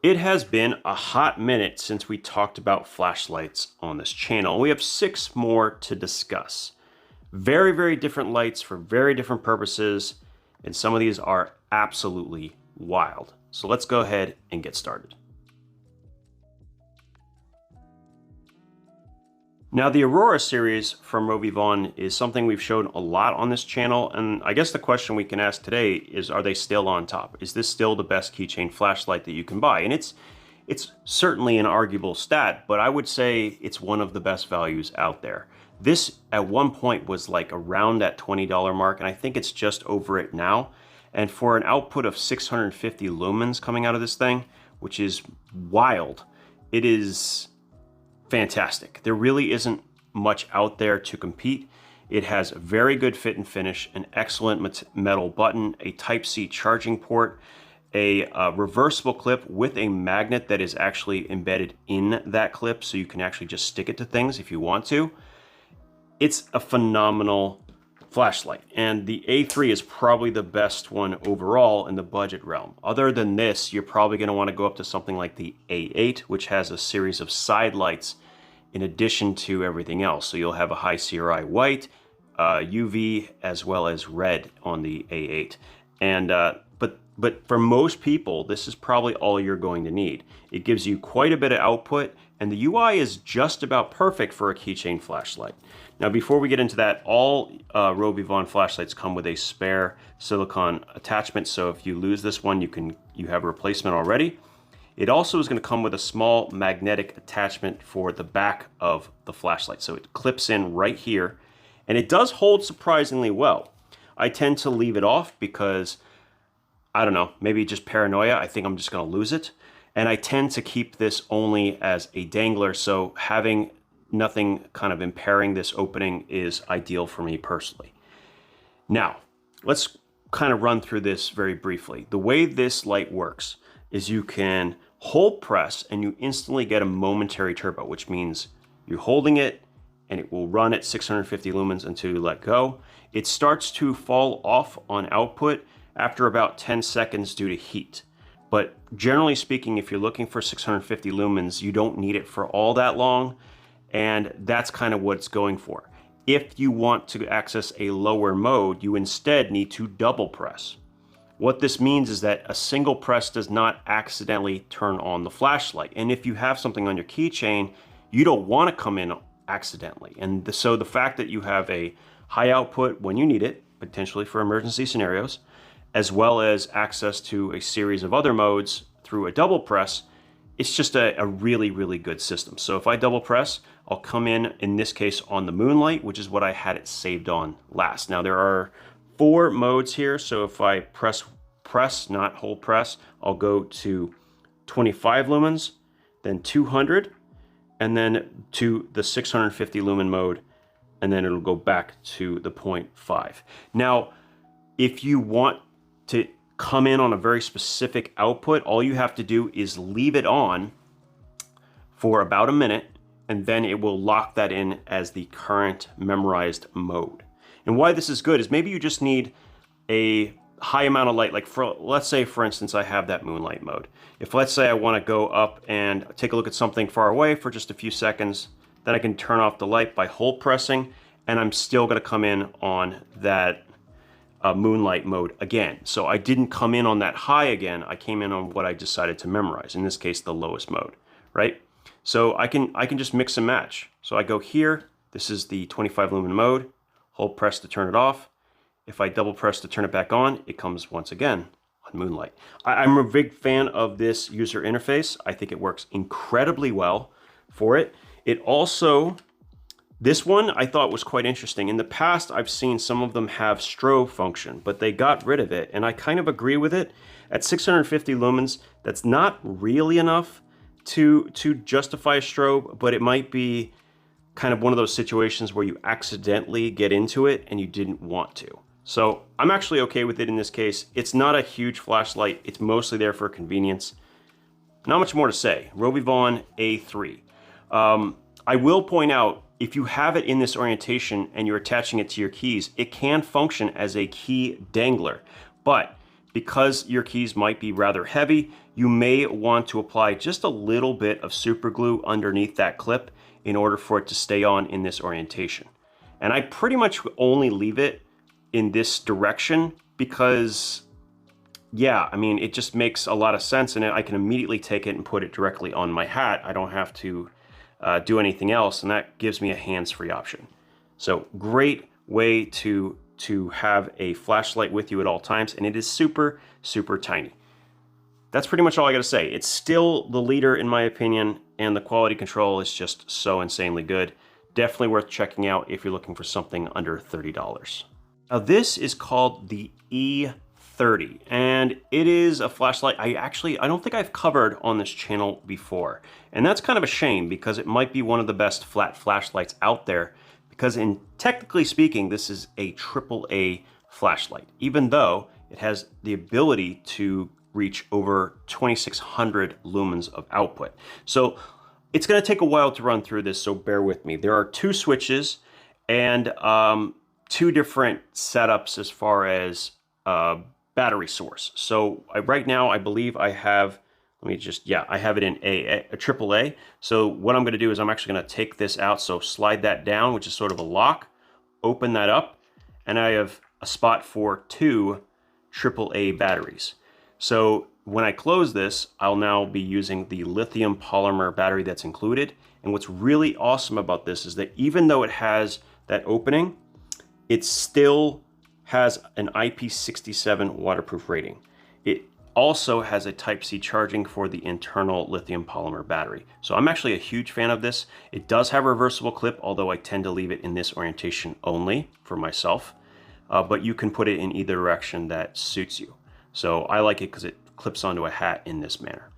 It has been a hot minute since we talked about flashlights on this channel. We have 6 more to discuss. Very, very different lights for very different purposes, and some of these are absolutely wild. So let's go ahead and get started. Now, the Aurora series from RovyVon is something we've shown a lot on this channel, and I guess the question we can ask today is, are they still on top? Is this still the best keychain flashlight that you can buy? And it's certainly an arguable stat, but I would say it's one of the best values out there. This at one point was like around that $20 mark, and I think it's just over it now. And for an output of 650 lumens coming out of this thing, which is wild, it is fantastic. There really isn't much out there to compete. It has a very good fit and finish, an excellent metal button, a Type-C charging port, a reversible clip with a magnet that is actually embedded in that clip, so you can actually just stick it to things if you want to. It's a phenomenal flashlight, and the A3 is probably the best one overall in the budget realm. Other than this, you're probably going to want to go up to something like the A8, which has a series of side lights in addition to everything else. So you'll have a high CRI white, UV, as well as red on the A8. And but for most people, this is probably all you're going to need. It gives you quite a bit of output, and the UI is just about perfect for a keychain flashlight. Now, before we get into that, all RovyVon flashlights come with a spare silicone attachment, so if you lose this one, you have a replacement already. It also is going to come with a small magnetic attachment for the back of the flashlight, so it clips in right here, and it does hold surprisingly well. I tend to leave it off because, I don't know, maybe just paranoia. I think I'm just going to lose it, and I tend to keep this only as a dangler, so having nothing kind of impairing this opening is ideal for me personally. Now, let's kind of run through this very briefly. The way this light works is you can hold press and you instantly get a momentary turbo, which means you're holding it and it will run at 650 lumens until you let go. It starts to fall off on output after about 10 seconds due to heat. But generally speaking, if you're looking for 650 lumens, you don't need it for all that long. And that's kind of what it's going for. If you want to access a lower mode, you instead need to double press. What this means is that a single press does not accidentally turn on the flashlight. And if you have something on your keychain, you don't want to come in accidentally. And so the fact that you have a high output when you need it, potentially for emergency scenarios, as well as access to a series of other modes through a double press, it's just a really, really good system. So if I double press, I'll come in this case, on the Moonlight, which is what I had it saved on last. Now there are 4 modes here. So if I press, not hold press, I'll go to 25 lumens, then 200, and then to the 650 lumen mode, and then it'll go back to the 0.5. Now, if you want to come in on a very specific output, all you have to do is leave it on for about a minute, and then it will lock that in as the current memorized mode. And why this is good is maybe you just need a high amount of light, like let's say, for instance, I have that Moonlight mode. If let's say I want to go up and take a look at something far away for just a few seconds, then I can turn off the light by hold pressing, and I'm still going to come in on that Moonlight mode again. So I didn't come in on that high again, I came in on what I decided to memorize, in this case the lowest mode, right? So I can just mix and match. So I go here, this is the 25 lumen mode, hold press to turn it off. If I double press to turn it back on, it comes once again on Moonlight. I'm a big fan of this user interface. I think it works incredibly well for it. It also, this one I thought was quite interesting. In the past, I've seen some of them have strobe function, but they got rid of it, and I kind of agree with it. At 650 lumens, that's not really enough to justify a strobe, but it might be kind of one of those situations where you accidentally get into it and you didn't want to. So I'm actually okay with it in this case. It's not a huge flashlight. It's mostly there for convenience. Not much more to say. RovyVon A3. I will point out, if you have it in this orientation and you're attaching it to your keys, it can function as a key dangler. But because your keys might be rather heavy, you may want to apply just a little bit of super glue underneath that clip in order for it to stay on in this orientation. And I pretty much only leave it in this direction because, yeah, I mean, it just makes a lot of sense, and I can immediately take it and put it directly on my hat. I don't have to do anything else, and that gives me a hands-free option. So great way to have a flashlight with you at all times, and it is super, super tiny. That's pretty much all I gotta say. It's still the leader in my opinion, and the quality control is just so insanely good. Definitely worth checking out if you're looking for something under $30. Now this is called the E30, and it is a flashlight I don't think I've covered on this channel before. And that's kind of a shame because it might be one of the best flat flashlights out there, because technically speaking, this is a AAA flashlight, even though it has the ability to reach over 2,600 lumens of output. So it's gonna take a while to run through this, so bear with me. There are 2 switches and 2 different setups as far as battery source. So right now, I believe I have, I have it in a AAA. So what I'm gonna do is I'm actually gonna take this out, so slide that down, which is sort of a lock, open that up, and I have a spot for 2 AAA batteries. So when I close this, I'll now be using the lithium polymer battery that's included. And what's really awesome about this is that even though it has that opening, it still has an IP67 waterproof rating. It also has a Type-C charging for the internal lithium polymer battery. So I'm actually a huge fan of this. It does have a reversible clip, although I tend to leave it in this orientation only for myself. But you can put it in either direction that suits you. So I like it because it clips onto a hat in this manner.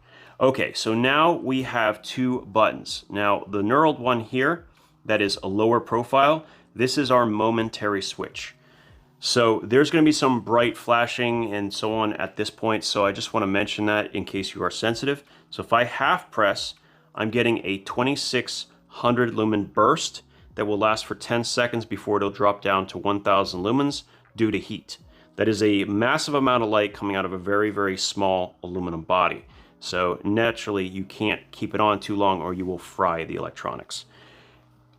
Okay, so now we have 2 buttons. Now the knurled one here, that is a lower profile, this is our momentary switch. So there's going to be some bright flashing and so on at this point, so I just want to mention that in case you are sensitive. So if I half press, I'm getting a 2,600 lumen burst that will last for 10 seconds before it'll drop down to 1,000 lumens due to heat. That is a massive amount of light coming out of a very, very small aluminum body. So naturally, you can't keep it on too long or you will fry the electronics.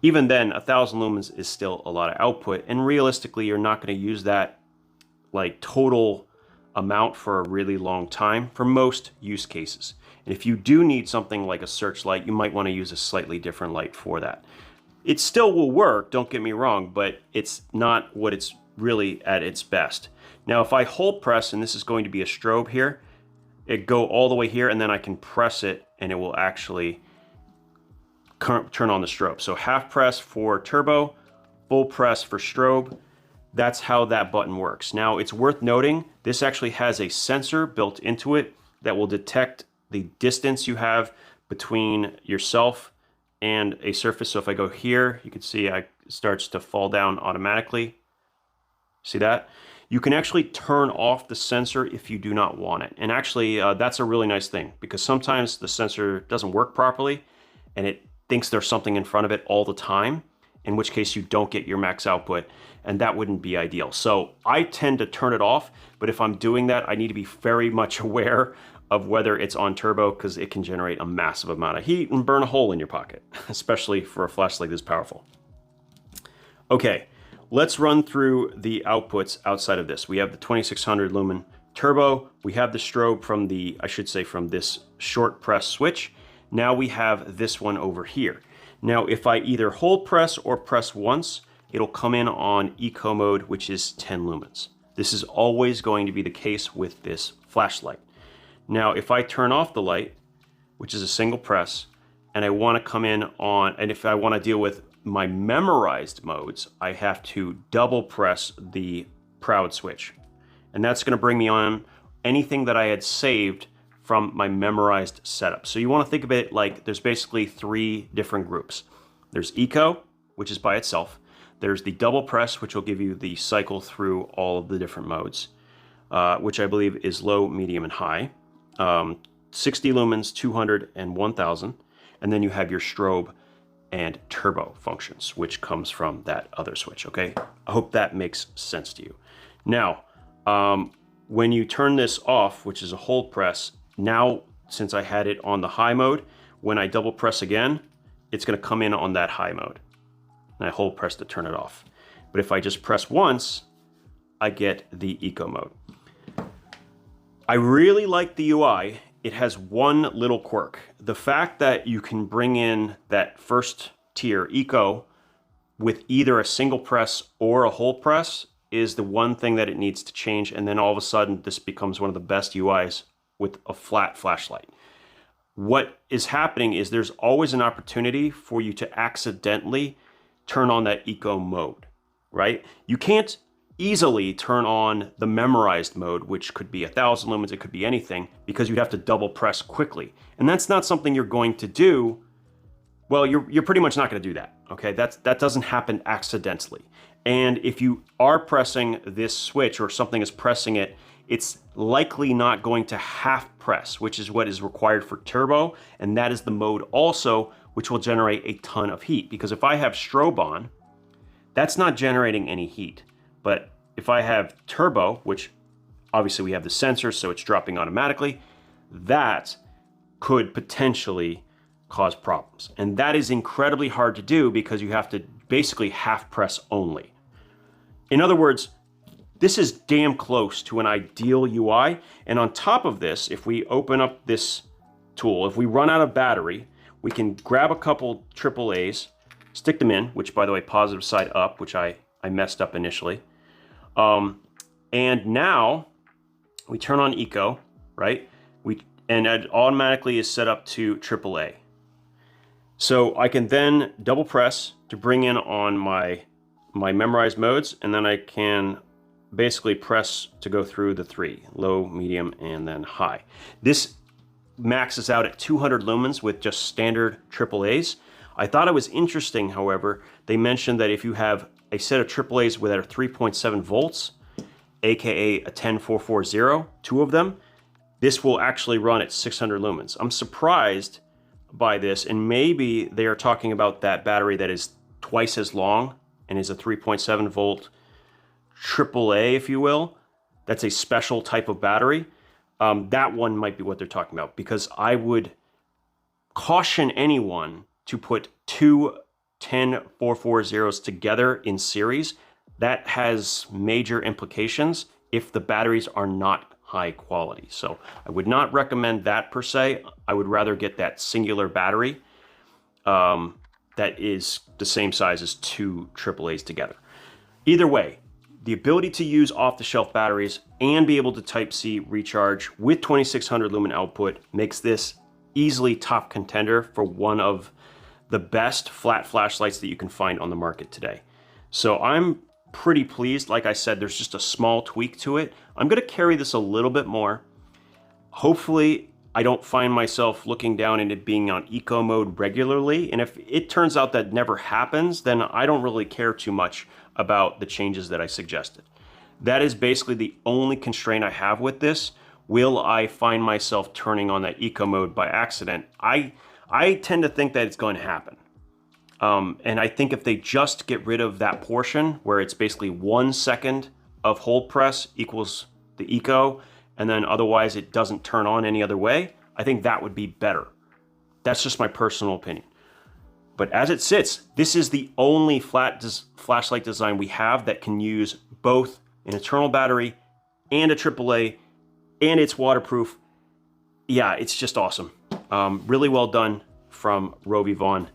Even then, 1,000 lumens is still a lot of output, and realistically, you're not going to use that like total amount for a really long time for most use cases. And if you do need something like a searchlight, you might want to use a slightly different light for that. It still will work, don't get me wrong, but it's not what it's really at its best. Now, if I hold press, and this is going to be a strobe here, it go all the way here, and then I can press it, and it will actually turn on the strobe. So half press for turbo, full press for strobe. That's how that button works. Now, it's worth noting, this actually has a sensor built into it that will detect the distance you have between yourself and a surface. So if I go here, you can see it starts to fall down automatically. See that? You can actually turn off the sensor if you do not want it. And actually, that's a really nice thing, because sometimes the sensor doesn't work properly and it thinks there's something in front of it all the time, in which case you don't get your max output, and that wouldn't be ideal. So I tend to turn it off, but if I'm doing that, I need to be very much aware of whether it's on turbo, because it can generate a massive amount of heat and burn a hole in your pocket, especially for a flashlight this powerful. Okay, let's run through the outputs outside of this. We have the 2,600 lumen turbo. We have the strobe from the, I should say, from this short press switch. Now we have this one over here. Now, if I either hold press or press once, it'll come in on eco mode, which is 10 lumens. This is always going to be the case with this flashlight. Now, if I turn off the light, which is a single press, and I want to come in on, and if I want to deal with my memorized modes, I have to double press the proud switch. And that's going to bring me on anything that I had saved from my memorized setup. So you want to think of it like there's basically 3 different groups. There's eco, which is by itself. There's the double press, which will give you the cycle through all of the different modes, which I believe is low, medium, and high. 60 lumens, 200, and 1000. And then you have your strobe and turbo functions, which comes from that other switch, okay? I hope that makes sense to you. Now, when you turn this off, which is a hold press, now since I had it on the high mode, when I double press again, it's going to come in on that high mode. And I hold press to turn it off. But if I just press once, I get the eco mode. I really like the UI. It has one little quirk. The fact that you can bring in that first tier, eco, with either a single press or a hold press is the one thing that it needs to change. And then all of a sudden, this becomes one of the best UIs with a flat flashlight. What is happening is there's always an opportunity for you to accidentally turn on that eco mode, right? You can't easily turn on the memorized mode, which could be 1,000 lumens, it could be anything, because you'd have to double press quickly. And that's not something you're going to do. Well, you're pretty much not going to do that, okay? That doesn't happen accidentally. And if you are pressing this switch or something is pressing it, it's likely not going to half press, which is what is required for turbo. And that is the mode also, which will generate a ton of heat. Because if I have strobe on, that's not generating any heat. But if I have turbo, which obviously we have the sensor, so it's dropping automatically, that could potentially cause problems. And that is incredibly hard to do because you have to basically half press only. In other words, this is damn close to an ideal UI. And on top of this, if we open up this tool, if we run out of battery, we can grab a couple AAAs, stick them in, which by the way, positive side up, which I messed up initially. And now we turn on eco, right? And it automatically is set up to AAA. So I can then double press to bring in on my memorized modes, and then I can basically press to go through the three, low, medium, and then high. This maxes out at 200 lumens with just standard AAAs. I thought it was interesting, however, they mentioned that if you have a set of AAAs with a 3.7 volts, aka a 10440, two of them, this will actually run at 600 lumens. I'm surprised by this, and maybe they are talking about that battery that is twice as long and is a 3.7 volt AAA, if you will. That's a special type of battery. That one might be what they're talking about, because I would caution anyone to put two 10440s together in series. That has major implications if the batteries are not high quality. So I would not recommend that per se. I would rather get that singular battery that is the same size as two AAAs together. Either way, the ability to use off-the-shelf batteries and be able to Type-C recharge with 2600 lumen output makes this easily top contender for one of the best flat flashlights that you can find on the market today. So I'm pretty pleased. Like I said, there's just a small tweak to it. I'm going to carry this a little bit more. Hopefully, I don't find myself looking down into being on eco mode regularly. And if it turns out that never happens, then I don't really care too much about the changes that I suggested. That is basically the only constraint I have with this. Will I find myself turning on that eco mode by accident? I tend to think that it's going to happen. And I think if they just get rid of that portion where it's basically 1 second of hold press equals the eco, and then otherwise it doesn't turn on any other way, I think that would be better. That's just my personal opinion. But as it sits, this is the only flashlight design we have that can use both an internal battery and a AAA, and it's waterproof. Yeah, it's just awesome. Really well done from RovyVon.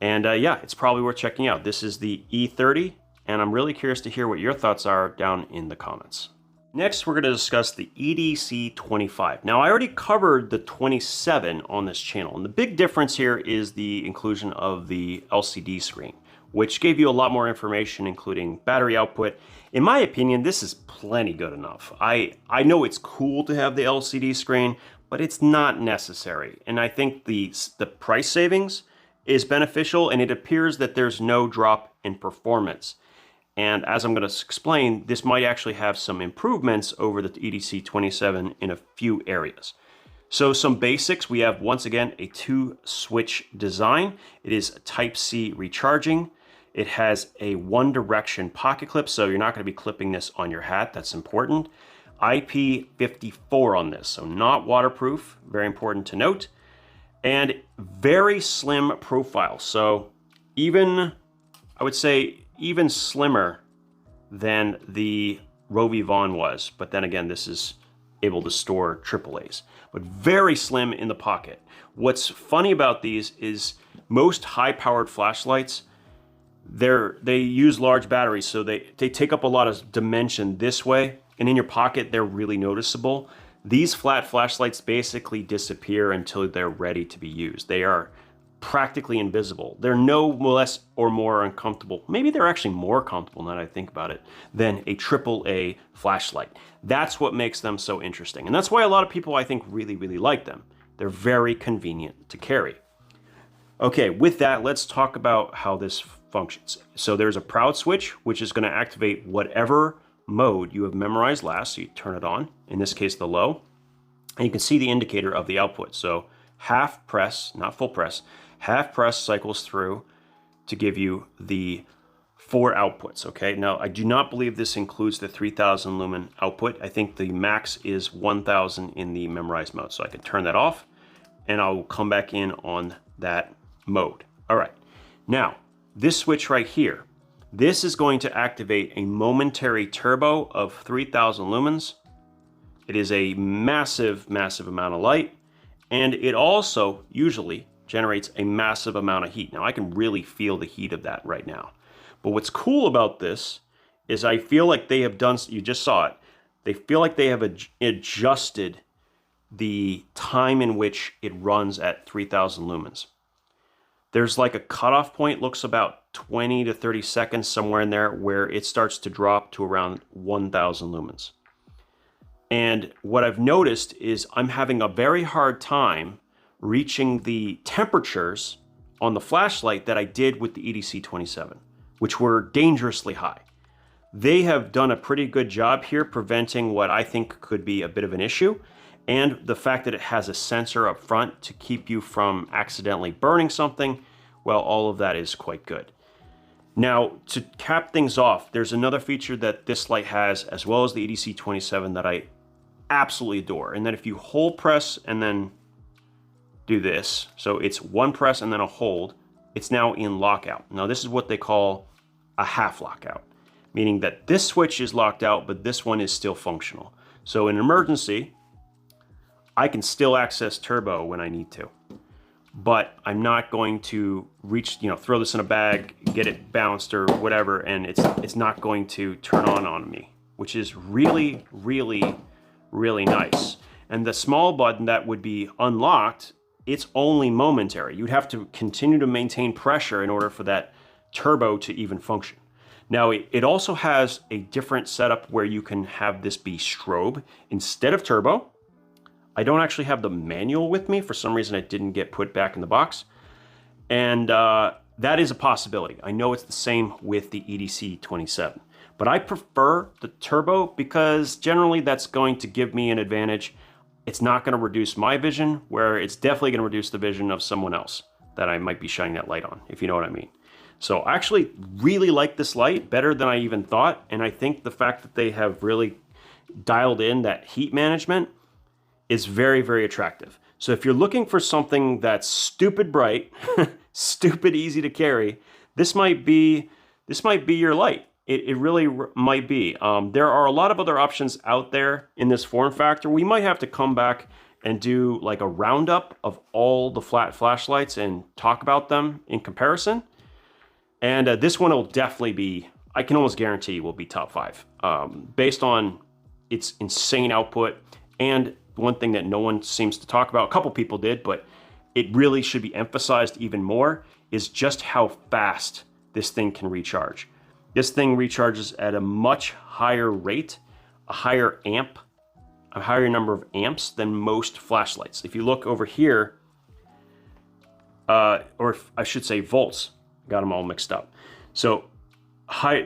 And yeah, it's probably worth checking out. This is the E30, and I'm really curious to hear what your thoughts are down in the comments. Next, we're going to discuss the EDC 25. Now, I already covered the 27 on this channel, and the big difference here is the inclusion of the LCD screen, which gave you a lot more information, including battery output. In my opinion, this is plenty good enough. I know it's cool to have the LCD screen, but it's not necessary. And I think the price savings is beneficial, and it appears that there's no drop in performance. And as I'm going to explain, this might actually have some improvements over the EDC 27 in a few areas. So some basics, we have once again a 2-switch design. It is Type-C recharging. It has a 1-direction pocket clip, so you're not going to be clipping this on your hat. That's important. IP54 on this, so not waterproof, very important to note, and very slim profile. So even, I would say, even slimmer than the RovyVon was, but then again, this is able to store AAAs, but very slim in the pocket. What's funny about these is most high-powered flashlights, they use large batteries, so they take up a lot of dimension this way, and in your pocket, they're really noticeable. These flat flashlights basically disappear until they're ready to be used. They are practically invisible. They're no less or more uncomfortable. Maybe they're actually more comfortable now that I think about it than a AAA flashlight. That's what makes them so interesting. And that's why a lot of people, I think, really, really like them. They're very convenient to carry. Okay, with that, let's talk about how this functions. So there's a proud switch, which is going to activate whatever mode you have memorized last. So you turn it on, in this case, the low, and you can see the indicator of the output. So half press, not full press, half press cycles through to give you the 4 outputs, okay? Now, I do not believe this includes the 3000 lumen output. I think the max is 1000 in the memorized mode. So I can turn that off, and I'll come back in on that mode. All right, now, this switch right here, this is going to activate a momentary turbo of 3000 lumens. It is a massive, massive amount of light, and it also usually generates a massive amount of heat. Now, I can really feel the heat of that right now. But what's cool about this is I feel like they have done, you just saw it, they feel like they have adjusted the time in which it runs at 3000 lumens. There's like a cutoff point, looks about 20 to 30 seconds, somewhere in there, where it starts to drop to around 1000 lumens. And what I've noticed is I'm having a very hard time reaching the temperatures on the flashlight that I did with the EDC 27, which were dangerously high. They have done a pretty good job here preventing what I think could be a bit of an issue, and the fact that it has a sensor up front to keep you from accidentally burning something, well, all of that is quite good. Now, to cap things off, there's another feature that this light has, as well as the EDC 27, that I absolutely adore. And then if you hold press and then do this, so it's one press and then a hold, it's now in lockout. Now, this is what they call a half lockout, meaning that this switch is locked out, but this one is still functional. So in an emergency, I can still access turbo when I need to, but I'm not going to reach, throw this in a bag, get it bounced or whatever, and it's not going to turn on me, which is really, really, really nice. And the small button that would be unlocked, it's only momentary. You'd have to continue to maintain pressure in order for that turbo to even function. Now, it also has a different setup where you can have this be strobe instead of turbo. I don't actually have the manual with me. For some reason, it didn't get put back in the box. And that is a possibility. I know it's the same with the EDC 27. But I prefer the turbo because generally that's going to give me an advantage. It's not going to reduce my vision, where it's definitely going to reduce the vision of someone else that I might be shining that light on, if you know what I mean. So I actually really like this light, better than I even thought. And I think the fact that they have really dialed in that heat management is very, very attractive. So if you're looking for something that's stupid bright, stupid easy to carry, this might be your light. It really might be. There are a lot of other options out there in this form factor. We might have to come back and do like a roundup of all the flat flashlights and talk about them in comparison. And this one will definitely be, I can almost guarantee, will be top 5 based on its insane output. And one thing that no one seems to talk about, a couple people did, but it really should be emphasized even more, is just how fast this thing can recharge. This thing recharges at a much higher rate, a higher number of amps than most flashlights. If you look over here, or I should say volts, got them all mixed up. So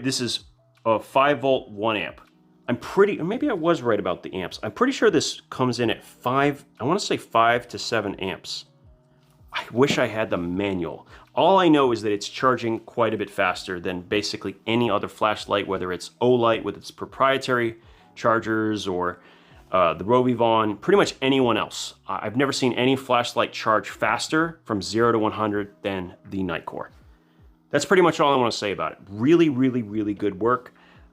this is a 5 volt, 1 amp. Maybe I was right about the amps. I'm pretty sure this comes in at 5, I want to say 5 to 7 amps. I wish I had the manual. All I know is that it's charging quite a bit faster than basically any other flashlight, whether it's Olight with its proprietary chargers or the RovyVon, pretty much anyone else. I've never seen any flashlight charge faster from 0 to 100 than the Nitecore. That's pretty much all I want to say about it. Really, really, really good work.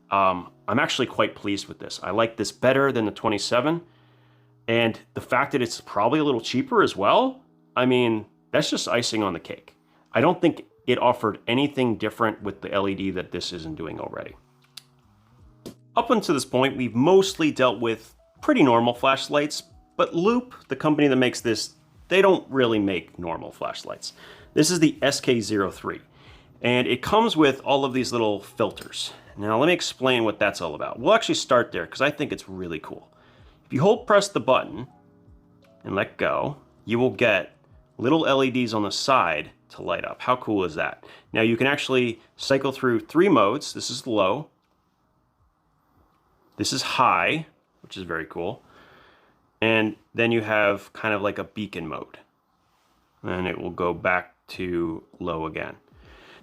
I'm actually quite pleased with this. I like this better than the 27. And the fact that it's probably a little cheaper as well, I mean, that's just icing on the cake. I don't think it offered anything different with the LED that this isn't doing already. Up until this point, we've mostly dealt with pretty normal flashlights, but Loop, the company that makes this, they don't really make normal flashlights. This is the SK03, and it comes with all of these little filters. Now let me explain what that's all about. We'll actually start there because I think it's really cool. If you hold press the button and let go, you will get little LEDs on the side to light up. How cool is that? Now you can actually cycle through 3 modes. This is low. This is high, which is very cool. And then you have kind of like a beacon mode. And it will go back to low again.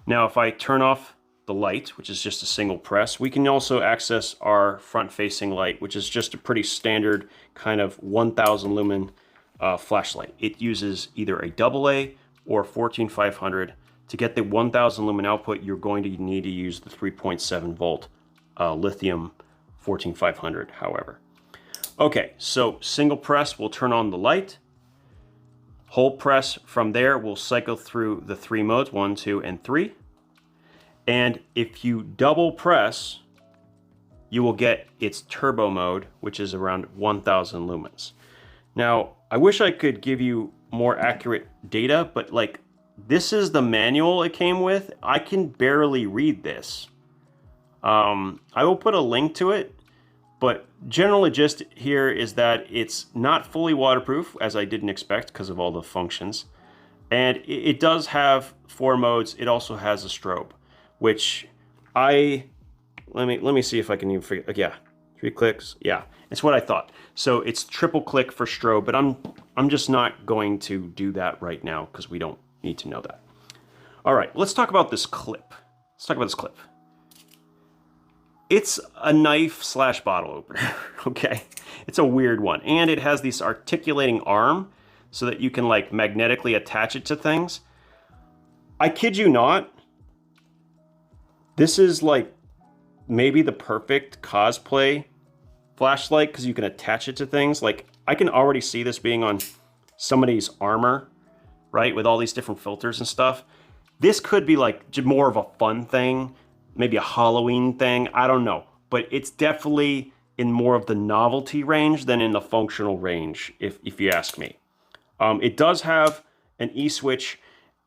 Now if I turn off the light, which is just a single press, we can also access our front-facing light, which is just a pretty standard kind of 1000 lumen flashlight. It uses either a AA or 14500. To get the 1000 lumen output, you're going to need to use the 3.7 volt lithium 14500, however. Okay, so single press will turn on the light. Hold press from there will cycle through the 3 modes, 1, 2, and 3. And if you double press, you will get its turbo mode, which is around 1000 lumens. Now, I wish I could give you more accurate data, but like, this is the manual it came with. I can barely read this. I will put a link to it, but generally gist here is that it's not fully waterproof, as I didn't expect because of all the functions. And it does have 4 modes. It also has a strobe, which let me see if I can even figure, yeah, 3 clicks, yeah, it's what I thought. So it's triple click for strobe, but I'm just not going to do that right now because we don't need to know that. All right, let's talk about this clip. Let's talk about this clip. It's a knife / bottle opener, okay? It's a weird one, and it has this articulating arm so that you can like magnetically attach it to things. I kid you not, this is like maybe the perfect cosplay flashlight because you can attach it to things. Like I can already see this being on somebody's armor, right? With all these different filters and stuff. This could be like more of a fun thing, maybe a Halloween thing, I don't know. But it's definitely in more of the novelty range than in the functional range, if you ask me. It does have an E-switch.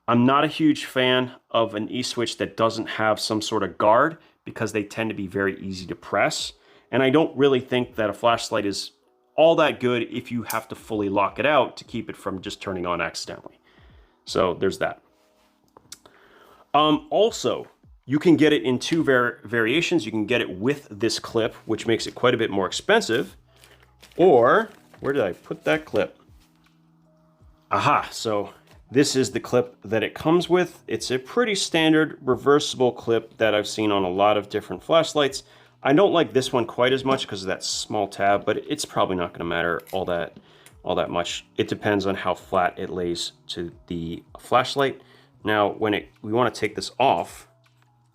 I'm not a huge fan of an E-switch that doesn't have some sort of guard because they tend to be very easy to press. And I don't really think that a flashlight is all that good if you have to fully lock it out to keep it from just turning on accidentally. So there's that. Also, you can get it in 2 variations. You can get it with this clip, which makes it quite a bit more expensive. Or, where did I put that clip? Aha, so this is the clip that it comes with. It's a pretty standard reversible clip that I've seen on a lot of different flashlights. I don't like this one quite as much because of that small tab, but it's probably not gonna matter all that much. It depends on how flat it lays to the flashlight. Now, when we wanna take this off,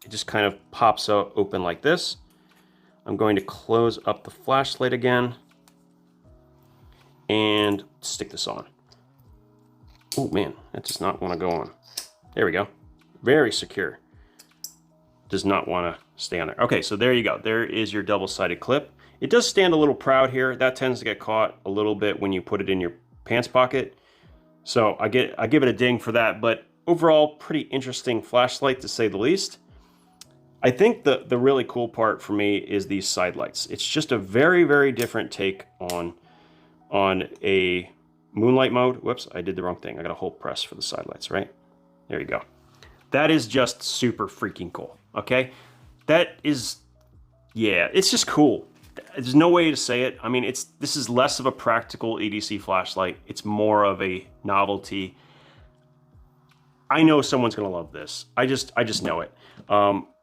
it just kind of pops out open like this. I'm going to close up the flashlight again and stick this on. Oh man, that does not want to go on. There we go. Very secure. Does not want to stay on there. Okay, so there you go. There is your double-sided clip. It does stand a little proud here. That tends to get caught a little bit when you put it in your pants pocket. So I give it a ding for that, but overall, pretty interesting flashlight to say the least. I think the really cool part for me is these side lights. It's just a very, very different take on a moonlight mode. Whoops, I did the wrong thing. I got a hold press for the side lights, right? There you go. That is just super freaking cool, okay? That is, yeah, it's just cool. There's no way to say it. I mean, this is less of a practical EDC flashlight. It's more of a novelty. I know someone's gonna love this. I just know it.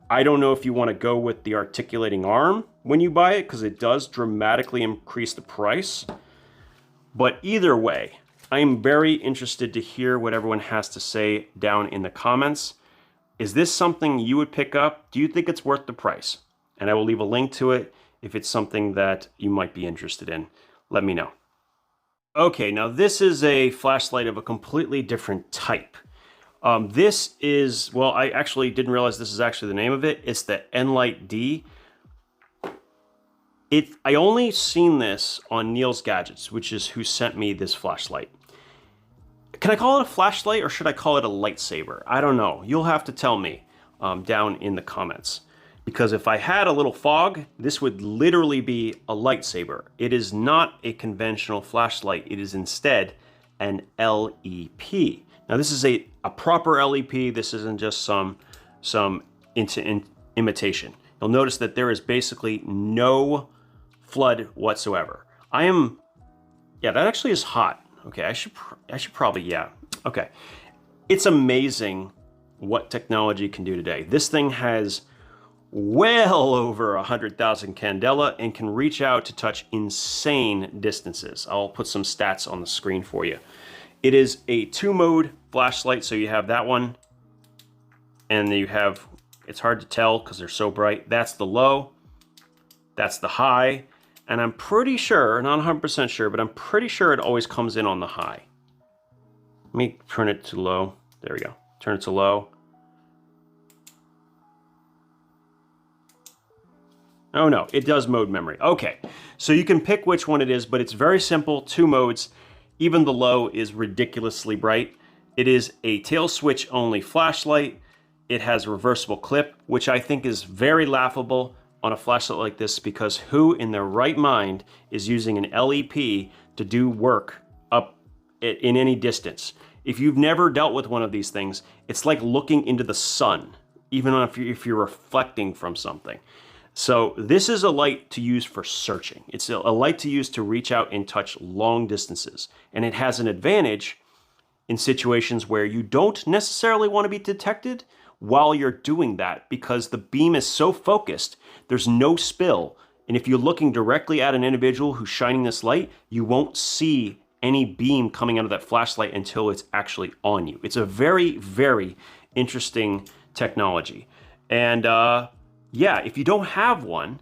I don't know if you want to go with the articulating arm when you buy it, because it does dramatically increase the price. But either way, I'm very interested to hear what everyone has to say down in the comments. Is this something you would pick up? Do you think it's worth the price? And I will leave a link to it if it's something that you might be interested in. Let me know. Okay, now this is a flashlight of a completely different type. This is, well, I actually didn't realize this is actually the name of it. It's the NLIGHTD. I only seen this on Neil's Gadgets, which is who sent me this flashlight. Can I call it a flashlight or should I call it a lightsaber? I don't know. You'll have to tell me down in the comments. Because if I had a little fog, this would literally be a lightsaber. It is not a conventional flashlight. It is instead an LEP. Now this is a proper LEP. This isn't just some imitation. You'll notice that there is basically no flood whatsoever. Yeah, that actually is hot. Okay, I should probably, yeah. Okay, it's amazing what technology can do today. This thing has well over 100,000 candela and can reach out to touch insane distances. I'll put some stats on the screen for you. It is a 2-mode flashlight, so you have that one, and then you have, it's hard to tell because they're so bright. That's the low, that's the high, and I'm pretty sure, not 100% sure, but I'm pretty sure it always comes in on the high. Let me turn it to low. There we go. Turn it to low. Oh no, it does mode memory. Okay, so you can pick which one it is, but it's very simple, 2 modes. Even the low is ridiculously bright. It is a tail switch only flashlight. It has a reversible clip, which I think is very laughable on a flashlight like this, because who in their right mind is using an LEP to do work up in any distance? If you've never dealt with one of these things, it's like looking into the sun, even if you're reflecting from something. So this is a light to use for searching. It's a light to use to reach out and touch long distances. And it has an advantage in situations where you don't necessarily want to be detected while you're doing that, because the beam is so focused, there's no spill. And if you're looking directly at an individual who's shining this light, you won't see any beam coming out of that flashlight until it's actually on you. It's a very, very interesting technology. And yeah, if you don't have one,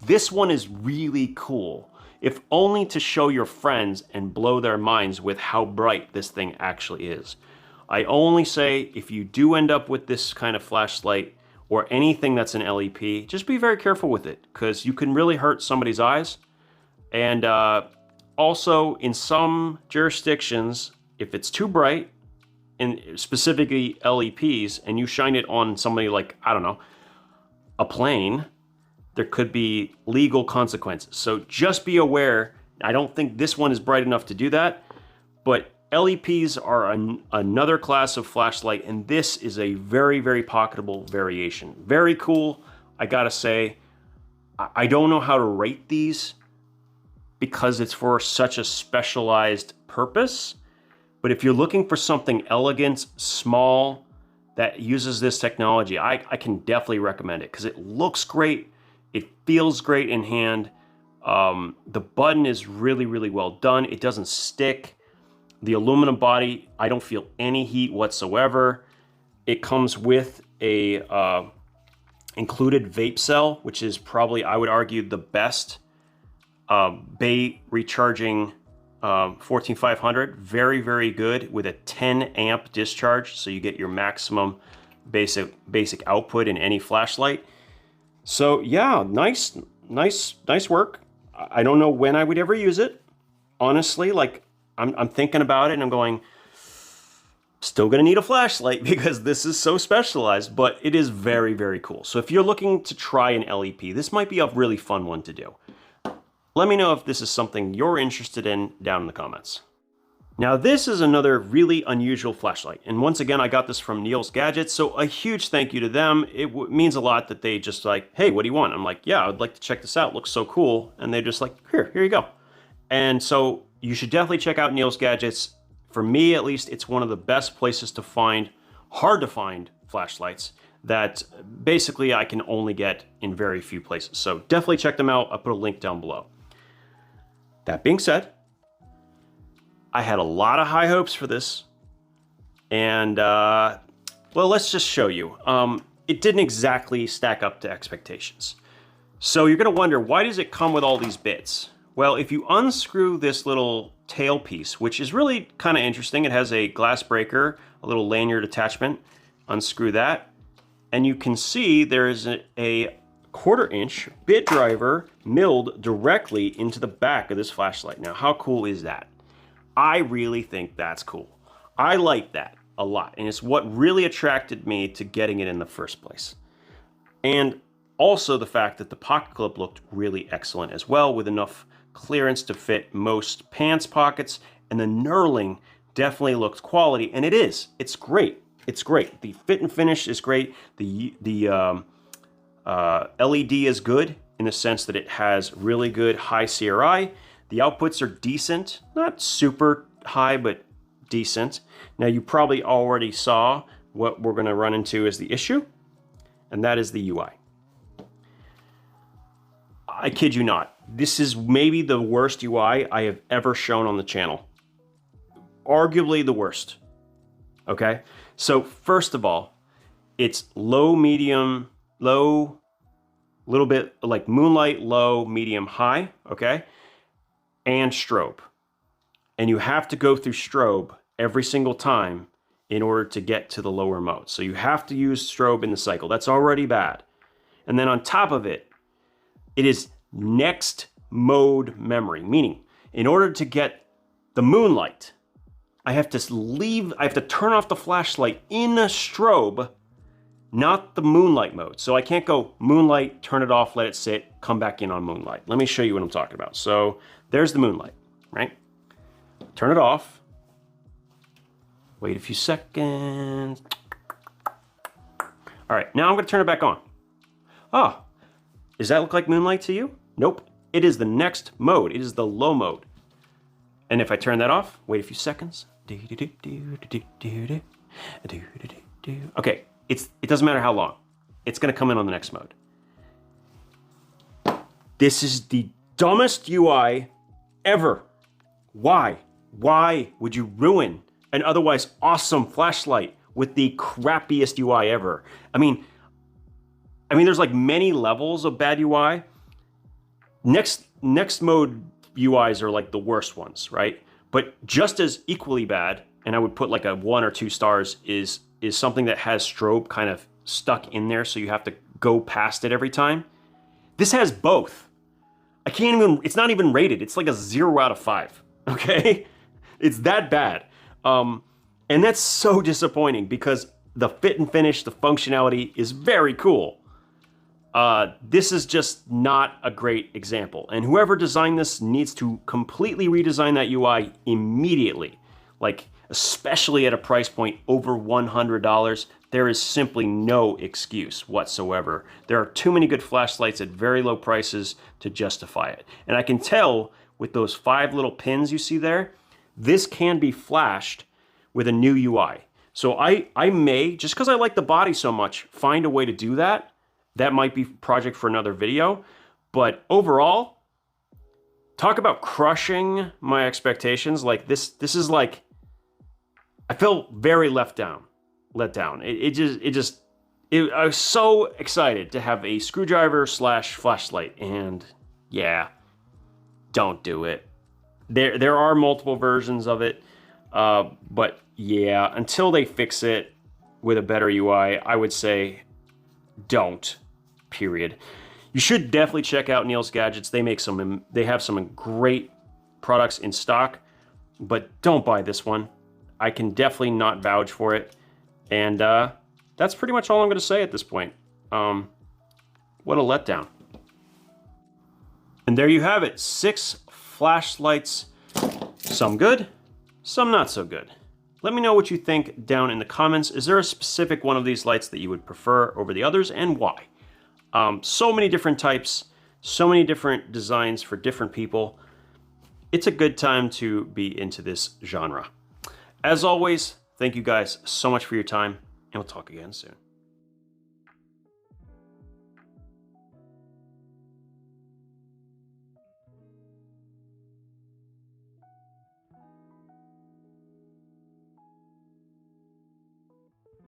this one is really cool. If only to show your friends and blow their minds with how bright this thing actually is. I only say, if you do end up with this kind of flashlight or anything that's an LEP, just be very careful with it, because you can really hurt somebody's eyes. And also, in some jurisdictions, if it's too bright, and specifically LEPs, and you shine it on somebody like, I don't know, a plane, there could be legal consequences. So just be aware. I don't think this one is bright enough to do that, but LEPs are another class of flashlight, and this is a very, very pocketable variation. Very cool, I gotta say. I don't know how to rate these because it's for such a specialized purpose, but if you're looking for something elegant, small, that uses this technology, I can definitely recommend it, because it looks great, it feels great in hand. The button is really, really well done. It doesn't stick. The aluminum body, I don't feel any heat whatsoever. It comes with a included vape cell, which is probably, I would argue, the best bay recharging 14500. Very, very good, with a 10 amp discharge, so you get your maximum basic output in any flashlight. So yeah, nice work. I don't know when I would ever use it, honestly. Like, I'm thinking about it and I'm going, still gonna need a flashlight because this is so specialized, but it is very, very cool. So if you're looking to try an LEP, this might be a really fun one to do. Let me know if this is something you're interested in down in the comments. Now this is another really unusual flashlight, and once again I got this from Neil's Gadgets, so a huge thank you to them. It means a lot that they just like, hey, what do you want? I'm like, yeah, I'd like to check this out, looks so cool. And they're just like, here you go. And so you should definitely check out Neil's Gadgets. For me, at least, it's one of the best places to find, hard to find flashlights. that basically I can only get in very few places. So definitely check them out. I'll put a link down below. That being said, I had a lot of high hopes for this. And, well, let's just show you. It didn't exactly stack up to expectations. So you're gonna wonder, why does it come with all these bits? Well, if you unscrew this little tail piece, which is really kind of interesting, it has a glass breaker, a little lanyard attachment, unscrew that, and you can see there is a 1/4 inch bit driver milled directly into the back of this flashlight. Now, how cool is that? I really think that's cool. I like that a lot, and it's what really attracted me to getting it in the first place. And also the fact that the pocket clip looked really excellent as well, with enough clearance to fit most pants pockets, and the knurling definitely looks quality, and it is. It's great. It's great. The fit and finish is great. The LED is good in the sense that it has really good high CRI. The outputs are decent, not super high, but decent. Now you probably already saw what we're gonna run into as the issue, and that is the UI. I kid you not. This is maybe the worst UI I have ever shown on the channel. Arguably the worst. Okay? So first of all, it's low, medium, low, little bit like moonlight, low, medium, high, okay? And strobe. And you have to go through strobe every single time in order to get to the lower mode. So you have to use strobe in the cycle. That's already bad. And then on top of it, it is next mode memory, meaning in order to get the moonlight, I have to turn off the flashlight in a strobe, not the moonlight mode. So I can't go moonlight, turn it off, let it sit, come back in on moonlight. Let me show you what I'm talking about. So there's the moonlight, right? Turn it off. Wait a few seconds. All right, now I'm gonna turn it back on. Ah, does that look like moonlight to you? Nope, it is the next mode. It is the low mode. And if I turn that off, wait a few seconds. Okay, it doesn't matter how long. It's gonna come in on the next mode. This is the dumbest UI ever. Why? Why would you ruin an otherwise awesome flashlight with the crappiest UI ever? I mean, there's like many levels of bad UI. Next mode UIs are like the worst ones, right? But just as equally bad, and I would put like a 1 or 2 stars, is something that has strobe kind of stuck in there, so you have to go past it every time. This has both. I can't even, it's not even rated. It's like a 0 out of 5, okay? It's that bad. And that's so disappointing because the fit and finish, the functionality is very cool. This is just not a great example. And whoever designed this needs to completely redesign that UI immediately. Like, especially at a price point over $100, there is simply no excuse whatsoever. There are too many good flashlights at very low prices to justify it. And I can tell with those 5 little pins you see there, this can be flashed with a new UI. So I may, just because I like the body so much, find a way to do that. That might be a project for another video. But overall, talk about crushing my expectations. Like this is like, I felt very let down. I was so excited to have a screwdriver / flashlight, and yeah, don't do it. There are multiple versions of it, but yeah, until they fix it with a better UI, I would say don't, period. You should definitely check out Neil's Gadgets. They have some great products in stock, but don't buy this one. I can definitely not vouch for it. And that's pretty much all I'm gonna say at this point. What a letdown. And there you have it, 6 flashlights, some good, some not so good. Let me know what you think down in the comments. Is there a specific one of these lights that you would prefer over the others, and why? So many different types, so many different designs for different people. It's a good time to be into this genre. As always, thank you guys so much for your time, and we'll talk again soon.